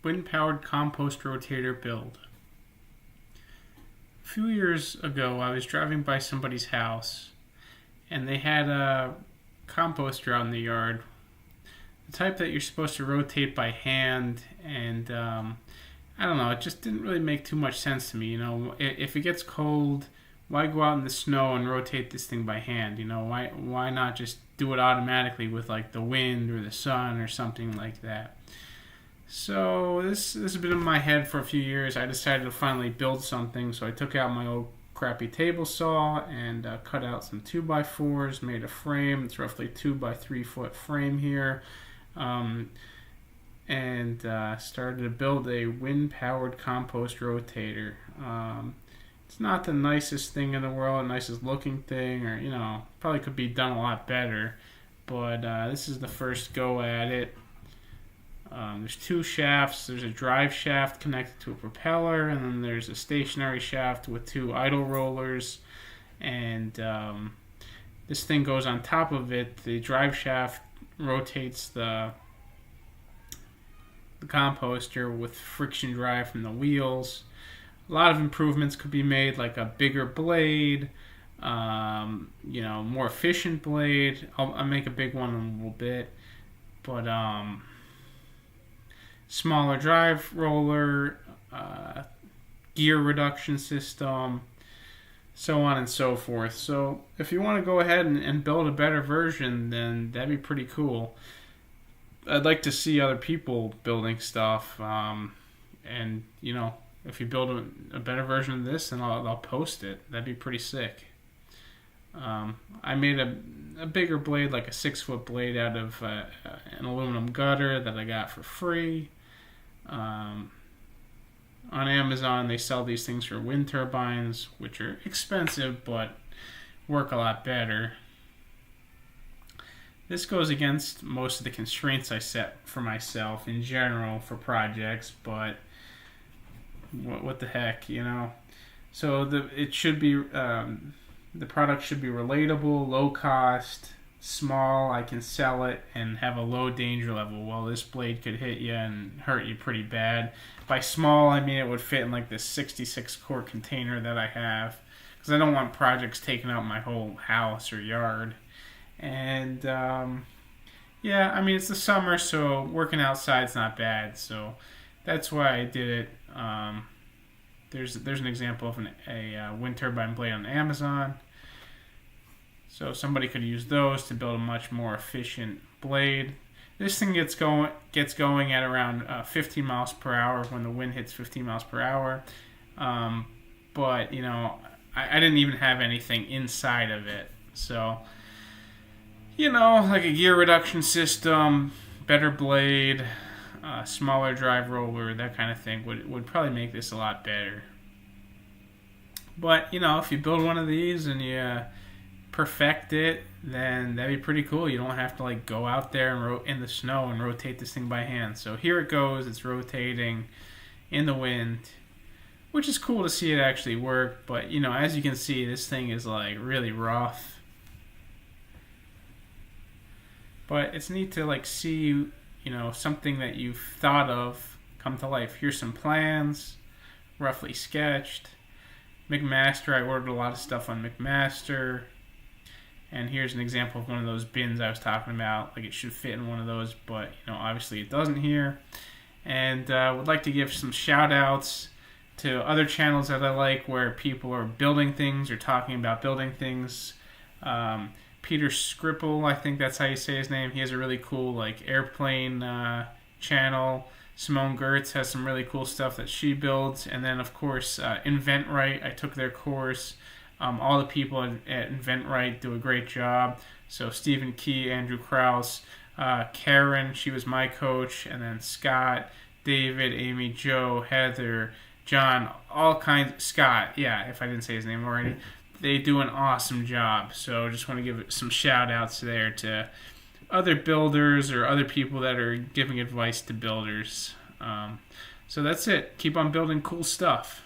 wind-powered compost rotator build. A few years ago, I was driving by somebody's house, and they had a composter out in the yard, the type that you're supposed to rotate by hand, and I don't know, it just didn't really make too much sense to me. If it gets cold, why go out in the snow and rotate this thing by hand? Why not just do it automatically with like the wind or the sun or something like that? So this has been in my head for a few years. I decided to finally build something, so I took out my old crappy table saw and cut out some 2x4s, made a frame. It's roughly 2 by 3 foot frame here, and started to build a wind-powered compost rotator. It's not the nicest thing in the world, nicest looking thing, or probably could be done a lot better, but this is the first go at it. There's 2 shafts. There's a drive shaft connected to a propeller, and then there's a stationary shaft with 2 idle rollers, and this thing goes on top of it. The drive shaft rotates the composter with friction drive from the wheels. A lot of improvements could be made, like a bigger blade, more efficient blade. I'll make a big one in a little bit, but smaller drive roller, gear reduction system, so on and so forth. So if you want to go ahead and build a better version, then that'd be pretty cool. I'd like to see other people building stuff, and if you build a better version of this, then I'll post it. That'd be pretty sick. I made a bigger blade, like a 6-foot blade, out of an aluminum gutter that I got for free. On Amazon, they sell these things for wind turbines, which are expensive but work a lot better. This goes against most of the constraints I set for myself in general for projects, but what the heck, So it should be the product should be relatable, low cost, small. I can sell it and have a low danger level. Well, this blade could hit you and hurt you pretty bad. By small, I mean it would fit in like this 66 quart container that I have, because I don't want projects taking out my whole house or yard. And it's the summer, so working outside's not bad. So that's why I did it. There's an example of a wind turbine blade on Amazon. So somebody could use those to build a much more efficient blade. This thing gets going at around 15 miles per hour when the wind hits 15 miles per hour. But I didn't even have anything inside of it. So like a gear reduction system, better blade, smaller drive roller, that kind of thing would probably make this a lot better. But if you build one of these and you perfect it, then that'd be pretty cool. You don't have to go out there and in the snow and rotate this thing by hand. So here it goes. It's rotating in the wind, which is cool to see it actually work. But as you can see, this thing is really rough. But it's neat to see something that you've thought of come to life. Here's some plans, roughly sketched. McMaster, I ordered a lot of stuff on McMaster. And here's an example of one of those bins I was talking about. It should fit in one of those, but obviously it doesn't here. And would like to give some shout outs to other channels that I like where people are building things or talking about building things. Peter Skripal, I think that's how you say his name. He has a really cool airplane channel. Simone Gertz has some really cool stuff that she builds. And then, of course, InventRight. I took their course. All the people at InventRight do a great job. So Stephen Key, Andrew Krause, Karen, she was my coach, and then Scott, David, Amy, Joe, Heather, John, all kinds. Scott, yeah, if I didn't say his name already. They do an awesome job. So just want to give some shout outs there to other builders or other people that are giving advice to builders. So that's it. Keep on building cool stuff.